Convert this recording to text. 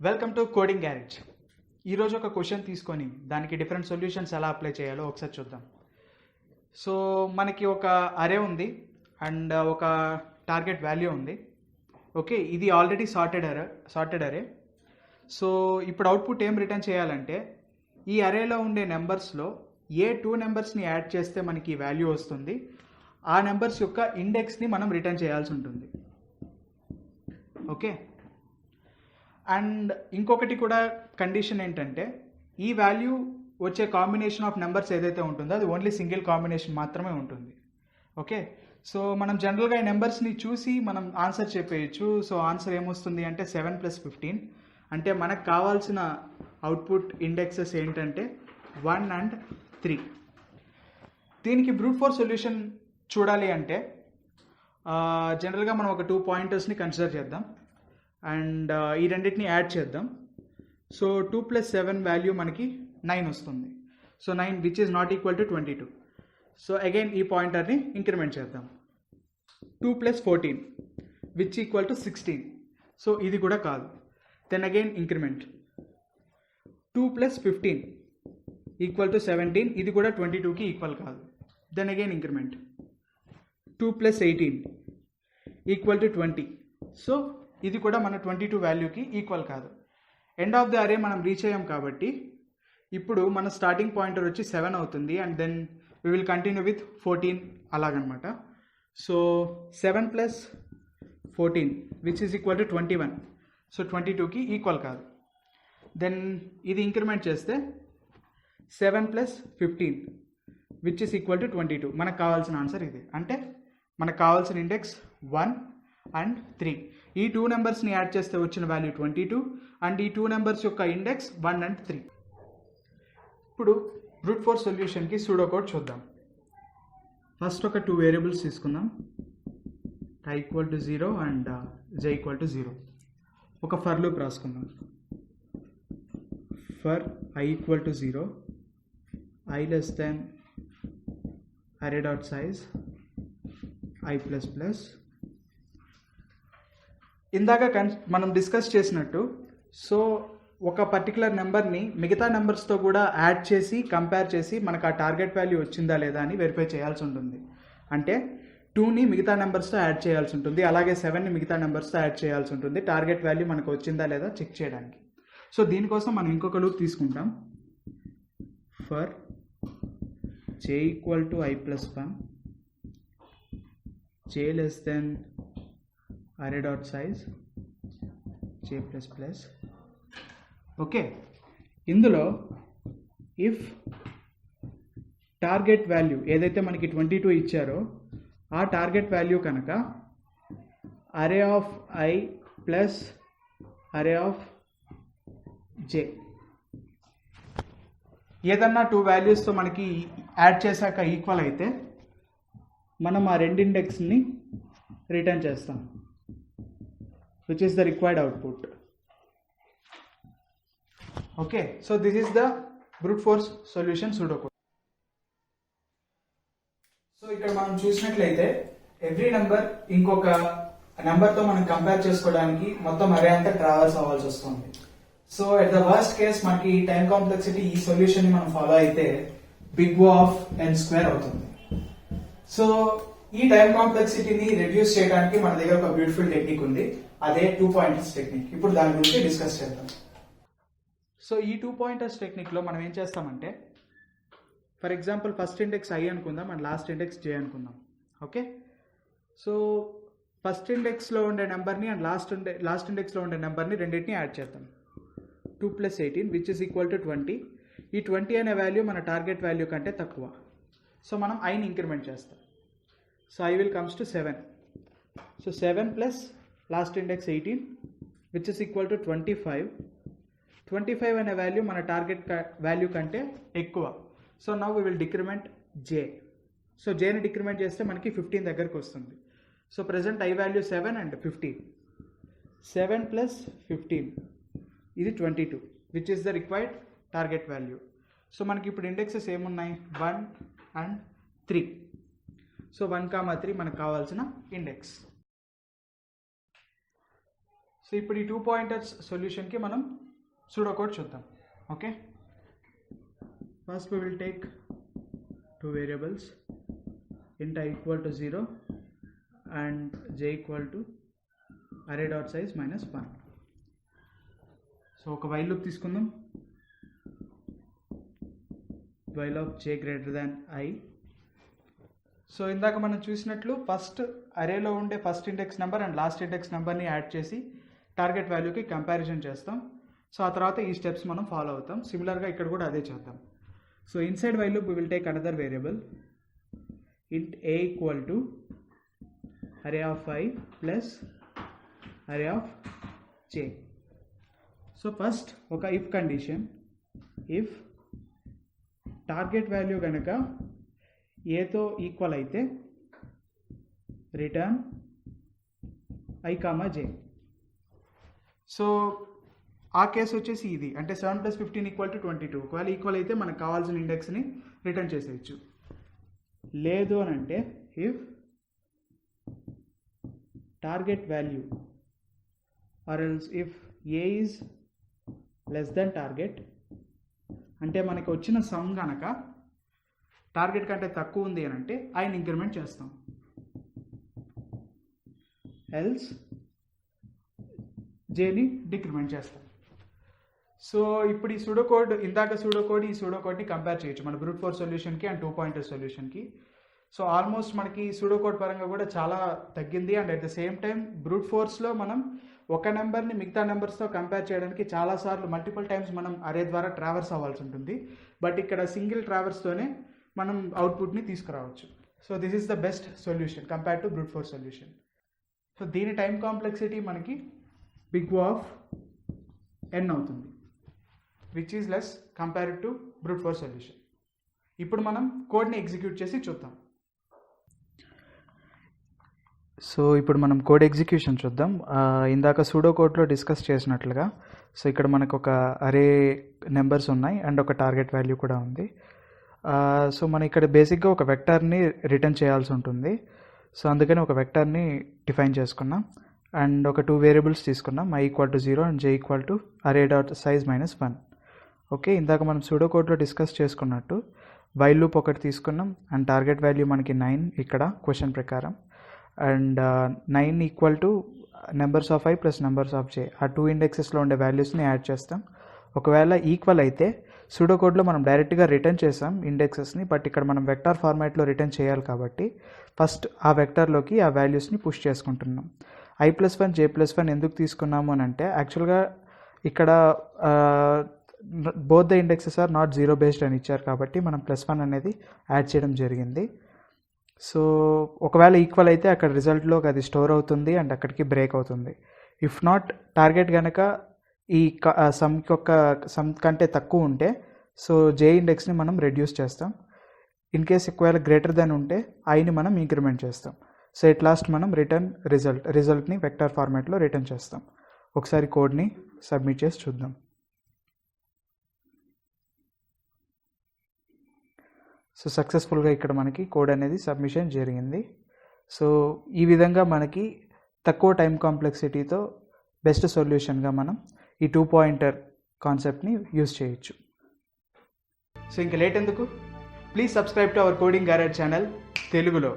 Welcome to coding garage. ఈరోజు ఒక question తీసుకొని దానికి డిఫరెంట్ సొల్యూషన్స్ ఎలా అప్లై చేయాలో ఒకసారి చూద్దాం. సో మనకి ఒక అరే ఉంది అండ్ ఒక టార్గెట్ వాల్యూ ఉంది. ఓకే, ఇది ఆల్రెడీ సార్టెడ్ అరే. సో ఇప్పుడు అవుట్పుట్ ఏం రిటర్న్ చేయాలంటే ఈ అరేలో ఉండే నెంబర్స్లో ఏ 2 నెంబర్స్ని యాడ్ చేస్తే మనకి వాల్యూ వస్తుంది, ఆ నెంబర్స్ యొక్క ఇండెక్స్ని మనం రిటర్న్ చేయాల్సి ఉంటుంది. ఓకే, అండ్ ఇంకొకటి కూడా కండిషన్ ఏంటంటే ఈ వాల్యూ వచ్చే కాంబినేషన్ ఆఫ్ నెంబర్స్ ఏదైతే ఉంటుందో అది ఓన్లీ సింగిల్ కాంబినేషన్ మాత్రమే ఉంటుంది. ఓకే, సో మనం జనరల్గా ఈ నెంబర్స్ని చూసి మనం ఆన్సర్ చెప్పేయచ్చు. సో ఆన్సర్ ఏమొస్తుంది అంటే 7 + 15. అంటే మనకు కావాల్సిన అవుట్పుట్ ఇండెక్సెస్ ఏంటంటే 1 and 3. దీనికి బ్రూట్ ఫోర్స్ సొల్యూషన్ చూడాలి అంటే జనరల్గా మనం ఒక 2 పాయింటర్స్ని కన్సిడర్ చేద్దాం అండ్ ఈ రెండింటిని యాడ్ చేద్దాం. సో 2 + 7 వాల్యూ మనకి 9 వస్తుంది. So 9 which is not equal to 22. So again ఈ పాయింటర్ని ఇంక్రిమెంట్ చేద్దాం. 2 + 14 విచ్ ఈక్వల్ టు 16. సో ఇది కూడా కాదు. Then again increment 2 + 15 equal to 17. ఇది కూడా 22కి ఈక్వల్ కాదు. Then again increment 2 + 18 equal to 20. So ఇది కూడా మన 22 వాల్యూకి ఈక్వల్ కాదు. ఎండ్ ఆఫ్ ది అరే మనం రీచ్ అయ్యాం కాబట్టి ఇప్పుడు మన స్టార్టింగ్ పాయింటర్ వచ్చి 7 అవుతుంది and then we will continue with 14 అలాగనమాట. So 7 + 14 which is equal to 21. So 22కి ఈక్వల్ కాదు. దెన్ ఇది ఇంక్రిమెంట్ చేస్తే 7 + 15 విచ్ ఈజ్ ఈక్వల్ టు 22. మనకు కావాల్సిన ఆన్సర్ ఇది. అంటే మనకు కావాల్సిన ఇండెక్స్ 1 and 3. ఈ 2 నెంబర్స్ని యాడ్ చేస్తే వచ్చిన వాల్యూ 22 అండ్ ఈ 2 నెంబర్స్ యొక్క ఇండెక్స్ 1 and 3. ఇప్పుడు బ్రూట్ ఫోర్స్ సొల్యూషన్కి సూడో కోడ్ చూద్దాం. ఫస్ట్ ఒక 2 వేరియబుల్స్ తీసుకుందాం, i = 0 అండ్ j = 0. ఒక ఫర్ లూప్ రాసుకుందాం. For i = 0, i less than array.size i++. ఇందాక మనం డిస్కస్ చేసినట్టు సో ఒక పర్టికులర్ నెంబర్ని మిగతా నెంబర్స్తో కూడా యాడ్ చేసి కంపేర్ చేసి మనకు ఆ టార్గెట్ వాల్యూ వచ్చిందా లేదా అని వెరిఫై చేయాల్సి ఉంటుంది. అంటే 2ని మిగతా నెంబర్స్తో యాడ్ చేయాల్సి ఉంటుంది, అలాగే 7ని మిగతా నెంబర్స్తో యాడ్ చేయాల్సి ఉంటుంది టార్గెట్ వాల్యూ మనకు వచ్చిందా లేదా చెక్ చేయడానికి. సో దీనికోసం మనం ఇంకొక లూప్ తీసుకుంటాం. For j = i+1, j less than array.size j++. Okay, ఇందులో ఇఫ్ టార్గెట్ వాల్యూ ఏదైతే మనకి 22 ఇచ్చారో ఆ టార్గెట్ వాల్యూ కనుక array of i plus array of j ఏదన్నా 2 వాల్యూస్తో మనకి యాడ్ చేశాక ఈక్వల్ అయితే మనం ఆ రెండు ఇండెక్స్ని రిటర్న్ చేస్తాం, which is the required output. Okay, so this is the brute force solution pseudocode. So ఇక్కడ మనం చూసినట్లయితే ఎవ్రీ నెంబర్ ఇంకొక నెంబర్తో మనం కంపేర్ చేసుకోవడానికి మొత్తం అరే అంతా ట్రావెల్స్ అవ్వాల్సి వస్తుంది. So at the worst case మనకి టైం కాంప్లెక్సిటీ ఈ సొల్యూషన్ ని మనం ఫాలో అయితే బిగ్ O of n² అవుతుంది. సో ఈ టైం కాంప్లెక్సిటీని రెడ్యూస్ చేయడానికి మన దగ్గర ఒక బ్యూటిఫుల్ టెక్నిక్ ఉంది, అదే 2 పాయింటర్స్ టెక్నిక్. ఇప్పుడు దాని గురించి డిస్కస్ చేద్దాం. సో ఈ 2 పాయింటర్స్ టెక్నిక్లో మనం ఏం చేస్తామంటే for example first index i అనుకుందాం అండ్ లాస్ట్ ఇండెక్స్ j అనుకుందాం. ఓకే, సో ఫస్ట్ ఇండెక్స్లో ఉండే నెంబర్ని అండ్ లాస్ట్ ఇండెక్స్లో ఉండే నెంబర్ని రెండింటిని యాడ్ చేద్దాం. 2 + 18 విచ్ ఈస్ ఈక్వల్ టు 20. ఈ 20 అనే వాల్యూ మన టార్గెట్ వాల్యూ కంటే తక్కువ. సో మనం iని ఇంక్రిమెంట్ చేస్తాం. So i will comes to 7. So 7 plus last index 18 which is equal to 25. 25 అనే వాల్యూ మన టార్గెట్ వాల్యూ కంటే ఎక్కువ. So now we will decrement j. So jని డిక్రిమెంట్ చేస్తే మనకి 15 దగ్గరకు వస్తుంది. So present i value 7 and 15. 7 + 15 ఇది 22 which is the required target value. So మనకి ఇప్పుడు ఇండెక్సెస్ ఏమున్నాయి 1 and 3. సో 1, 3 మనకు కావాల్సిన ఇండెక్స్. సో ఇప్పుడు ఈ 2 పాయింటర్స్ సొల్యూషన్కి మనం సూడో కోడ్ చూద్దాం. Okay, first we will take two variables, int I equal to 0 and j equal to array dot size minus 1. So ఒక వైల్ లూప్ తీసుకుందాం. While of j greater than i. So ఇందాక మనం చూసినట్లు first అరేలో ఉండే first index number and last index నెంబర్ని add చేసి target వాల్యూకి comparison చేస్తాం. So ఆ తర్వాత ఈ స్టెప్స్ మనం ఫాలో అవుతాం. సిమిలర్గా ఇక్కడ కూడా అదే చేద్దాం. So inside while loop we will take another variable, int a equal to array of I plus array of j. So first ఒక if condition, if target value కనుక ఏతో ఈక్వల్ అయితే రిటర్న్ I, j. సో ఆ case వచ్చేసి ఇది, అంటే 7 + 15 = 22. ఒకవేళ equal అయితే మనకు కావాల్సిన ఇండెక్స్ని రిటర్న్ చేసేయచ్చు. లేదు అని అంటే if target value or else if A is less than target, అంటే మనకి వచ్చిన సమ్ కనుక టార్గెట్ కంటే తక్కువ ఉంది అని అంటే ఐని ఇంక్రిమెంట్ చేస్తాం, ఎల్స్ జేని డిక్రిమెంట్ చేస్తాం. సో ఇప్పుడు ఈ సూడో కోడ్, ఇందాక సూడో కోడ్, ఈ సూడో కోడ్ని కంపేర్ చేయొచ్చు మన బ్రూట్ ఫోర్స్ సొల్యూషన్కి అండ్ 2 పాయింటర్ సొల్యూషన్కి. సో ఆల్మోస్ట్ మనకి సూడో కోడ్ పరంగా కూడా చాలా తగ్గింది. And at the same time brute ఫోర్స్లో మనం ఒక నెంబర్ని మిగతా నెంబర్స్తో కంపేర్ చేయడానికి చాలాసార్లు మల్టిపుల్ టైమ్స్ మనం అరే ద్వారా ట్రావర్స్ అవ్వాల్సి ఉంటుంది. బట్ ఇక్కడ సింగిల్ ట్రావర్స్తోనే మనం అవుట్పుట్ని తీసుకురావచ్చు. So this is the best solution compare to brute force solution. So దీని టైం కాంప్లెక్సిటీ మనకి బిగ్ O ఆఫ్ n అవుతుంది, which is less compared to brute force solution. ఇప్పుడు మనం కోడ్ని ఎగ్జిక్యూట్ చేసి చూద్దాం. సో ఇప్పుడు మనం కోడ్ ఎగ్జిక్యూషన్ చూద్దాం. ఇందాక సూడో కోడ్లో డిస్కస్ చేసినట్లుగా సో ఇక్కడ మనకు ఒక అరే నెంబర్స్ ఉన్నాయి అండ్ ఒక టార్గెట్ వాల్యూ కూడా ఉంది. సో మనం ఇక్కడ బేసిక్గా ఒక వెక్టర్ని రిటర్న్ చేయాల్సి ఉంటుంది. సో అందుకని ఒక వెక్టర్ని డిఫైన్ చేసుకున్నాం అండ్ ఒక 2 వేరియబుల్స్ తీసుకున్నాం, I = 0 and j = array dot size minus 1. Okay, ఇందాక మనం సూడో కోడ్లో డిస్కస్ చేసుకున్నట్టు వైల్ లూప్ ఒకటి తీసుకున్నాం అండ్ టార్గెట్ వాల్యూ మనకి 9 ఇక్కడ క్వశ్చన్ ప్రకారం, and 9 = numbers of I plus numbers of j. ఆ 2 ఇండెక్సెస్లో ఉండే వాల్యూస్ని యాడ్ చేస్తాం. ఒకవేళ ఈక్వల్ అయితే సూడో కోడ్లో మనం డైరెక్ట్గా రిటర్న్ చేసాం ఇండెక్సెస్ని, బట్ ఇక్కడ మనం వెక్టార్ ఫార్మాట్లో రిటర్న్ చేయాలి కాబట్టి ఫస్ట్ ఆ వెక్టార్లోకి ఆ వాల్యూస్ని పుష్ చేసుకుంటున్నాం. I+1 J+1 ఎందుకు తీసుకున్నాము అని అంటే యాక్చువల్గా ఇక్కడ both the indexes are not zero based అని ఇచ్చారు కాబట్టి మనం +1 అనేది యాడ్ చేయడం జరిగింది. సో ఒకవేళ ఈక్వల్ అయితే అక్కడ రిజల్ట్లోకి అది స్టోర్ అవుతుంది అండ్ అక్కడికి బ్రేక్ అవుతుంది. ఇఫ్ నాట్ టార్గెట్ కనుక ఈ సమ్ కంటే తక్కువ ఉంటే సో జే ఇండెక్స్ని మనం రెడ్యూస్ చేస్తాం. ఇన్ కేస్ ఒకవేళ గ్రేటర్ దెన్ ఉంటే ఐని మనం ఇంక్రిమెంట్ చేస్తాం. సో ఎట్ లాస్ట్ మనం రిటర్న్ రిజల్ట్ని వెక్టార్ ఫార్మాట్లో రిటర్న్ చేస్తాం. ఒకసారి కోడ్ని సబ్మిట్ చేసి చూద్దాం. సో సక్సెస్ఫుల్గా ఇక్కడ మనకి కోడ్ అనేది సబ్మిషన్ జరిగింది. సో ఈ విధంగా మనకి తక్కువ టైం కాంప్లెక్సిటీతో బెస్ట్ సొల్యూషన్గా మనం ఈ 2 పాయింటర్ కాన్సెప్ట్ని యూజ్ చేయొచ్చు. సో ఇంకా లేట్ ఎందుకు, please subscribe to our coding garage channel తెలుగులో.